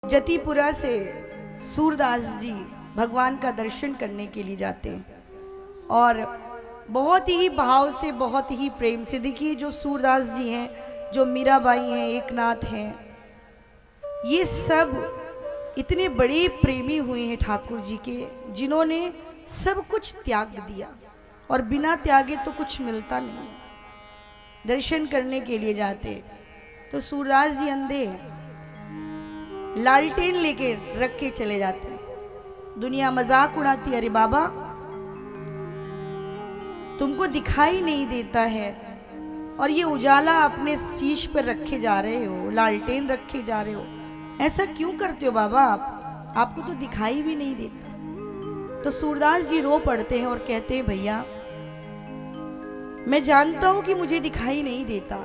जतीपुरा से सूरदास जी भगवान का दर्शन करने के लिए जाते हैं और बहुत ही भाव से, बहुत ही प्रेम से। देखिए, जो सूरदास जी हैं, जो मीराबाई हैं, एकनाथ हैं, ये सब इतने बड़े प्रेमी हुए हैं ठाकुर जी के, जिन्होंने सब कुछ त्याग दिया, और बिना त्यागे तो कुछ मिलता नहीं। दर्शन करने के लिए जाते तो सूरदास जी अंधे लालटेन लेके रख के चले जाते हैं। दुनिया मजाक उड़ाती, अरे बाबा तुमको दिखाई नहीं देता है और ये उजाला अपने शीश पर रखे जा रहे हो, लालटेन रखे जा रहे हो, ऐसा क्यों करते हो बाबा? आपको तो दिखाई भी नहीं देता। तो सूरदास जी रो पड़ते हैं और कहते हैं, भैया मैं जानता हूं कि मुझे दिखाई नहीं देता,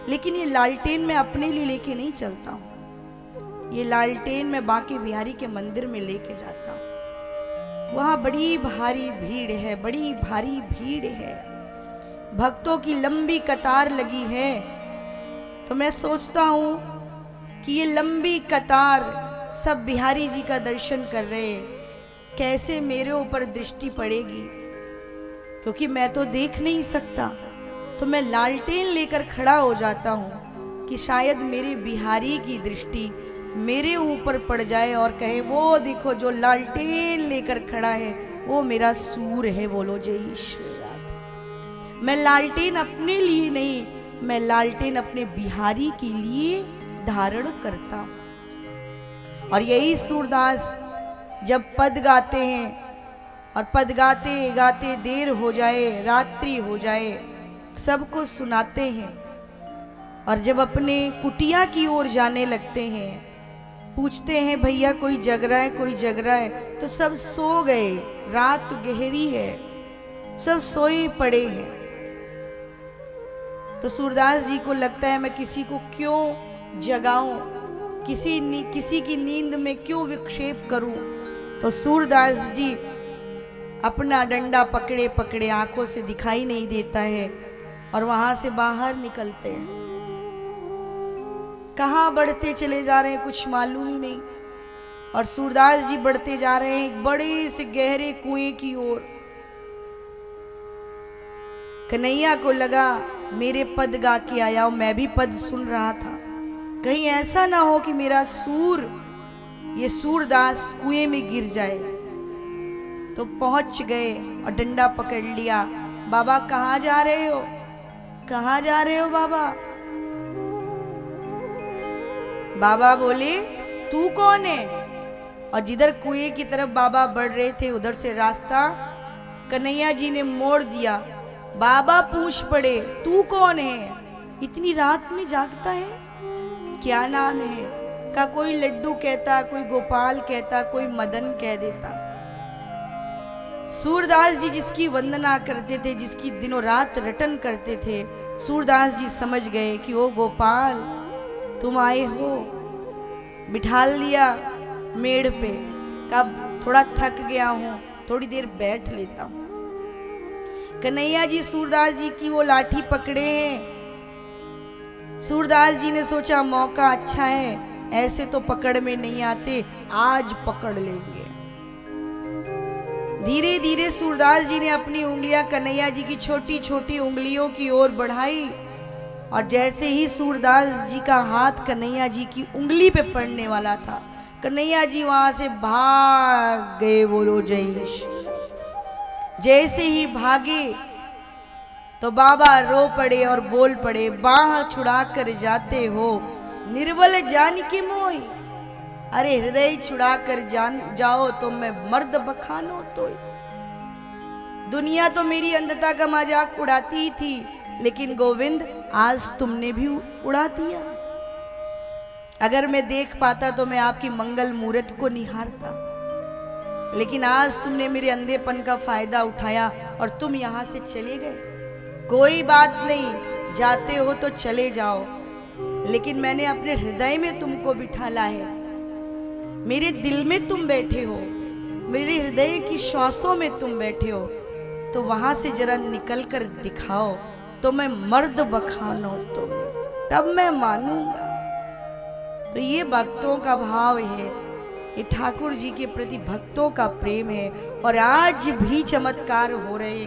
लेकिन ये लालटेन मैं अपने लिए लेके नहीं चलता हूं। ये लालटेन मैं बांके बिहारी के मंदिर में लेके जाता हूं। वहां बड़ी भारी भीड़ है, बड़ी भारी भीड़ है, भक्तों की लंबी कतार लगी है। तो मैं सोचता हूं कि ये लंबी कतार सब बिहारी जी का दर्शन कर रहे हैं, कैसे मेरे ऊपर दृष्टि पड़ेगी, क्योंकि मैं तो देख नहीं सकता। तो मैं लालटेन लेकर खड़ा हो जाता हूं कि शायद मेरे बिहारी की दृष्टि मेरे ऊपर पड़ जाए और कहे, वो देखो जो लालटेन लेकर खड़ा है वो मेरा सूर है। बोलो जय श्री राधे। मैं लालटेन अपने लिए नहीं, मैं लालटेन अपने बिहारी के लिए धारण करता हूं। और यही सूरदास जब पद गाते हैं और पद गाते गाते देर हो जाए, रात्रि हो जाए, सबको सुनाते हैं, और जब अपने कुटिया की ओर जाने लगते हैं, पूछते हैं भैया कोई जग रहा है, कोई जग रहा है? तो सब सो गए, रात गहरी है, सब सोए पड़े हैं। तो सूरदास जी को लगता है मैं किसी को क्यों जगाऊं, किसी की नींद में क्यों विक्षेप करूं। तो सूरदास जी अपना डंडा पकड़े पकड़े, आंखों से दिखाई नहीं देता है, और वहां से बाहर निकलते हैं। कहाँ बढ़ते चले जा रहे हैं कुछ मालूम ही नहीं, और सूरदास जी बढ़ते जा रहे हैं एक बड़े से गहरे कुएं की ओर। कन्हैया को लगा मेरे पद गा के आया, मैं भी पद सुन रहा था, कहीं ऐसा ना हो कि मेरा सूर, ये सूरदास कुएं में गिर जाए। तो पहुंच गए और डंडा पकड़ लिया। बाबा कहाँ जा रहे हो, कहाँ जा रहे हो बाबा? बाबा बोले तू कौन है? और जिधर कुएं की तरफ बाबा बढ़ रहे थे, उधर से रास्ता कन्हैया जी ने मोड़ दिया। बाबा पूछ पड़े तू कौन है, इतनी रात में जागता है, क्या नाम है? का कोई लड्डू कहता, कोई गोपाल कहता, कोई मदन कह देता। सूरदास जी जिसकी वंदना करते थे, जिसकी दिनों रात रटन करते थे, सूरदास जी समझ गए कि ओ गोपाल तुम आए हो। बिठाल दिया मेड़ पे, कब थोड़ा थक गया हूं, थोड़ी देर बैठ लेता हूं। कन्हैया जी सूरदास जी की वो लाठी पकड़े हैं। सूरदास जी ने सोचा मौका अच्छा है, ऐसे तो पकड़ में नहीं आते, आज पकड़ लेंगे। धीरे धीरे सूरदास जी ने अपनी उंगलियां कन्हैया जी की छोटी छोटी उंगलियों की ओर बढ़ाई, और जैसे ही सूरदास जी का हाथ कन्हैया जी की उंगली पे पड़ने वाला था, कन्हैया जी वहां से भाग गए। बोलो जय श्री। जैसे ही भागे तो बाबा रो पड़े और बोल पड़े, बाह छुड़ा कर जाते हो निर्बल जान के मोई, अरे हृदय छुड़ा कर जान जाओ तो मैं मर्द बखानो तो। दुनिया तो मेरी अंधता का मजाक उड़ाती ही थी, लेकिन गोविंद आज तुमने भी उड़ा दिया। अगर मैं देख पाता तो मैं आपकी मंगल मूर्त को निहारता, लेकिन आज तुमने मेरे अंधेपन का फायदा उठाया और तुम यहां से चले गए। कोई बात नहीं, जाते हो तो चले जाओ, लेकिन मैंने अपने हृदय में तुमको बिठाला है, मेरे दिल में तुम बैठे हो, मेरे हृदय की श्वासों में तुम बैठे हो। तो वहां से जरा निकल कर दिखाओ तो मैं मर्द बखानो तो, तब मैं मानूंगा। तो ये भक्तों का भाव है, ये ठाकुर जी के प्रति भक्तों का प्रेम है। और आज भी चमत्कार हो रहे हैं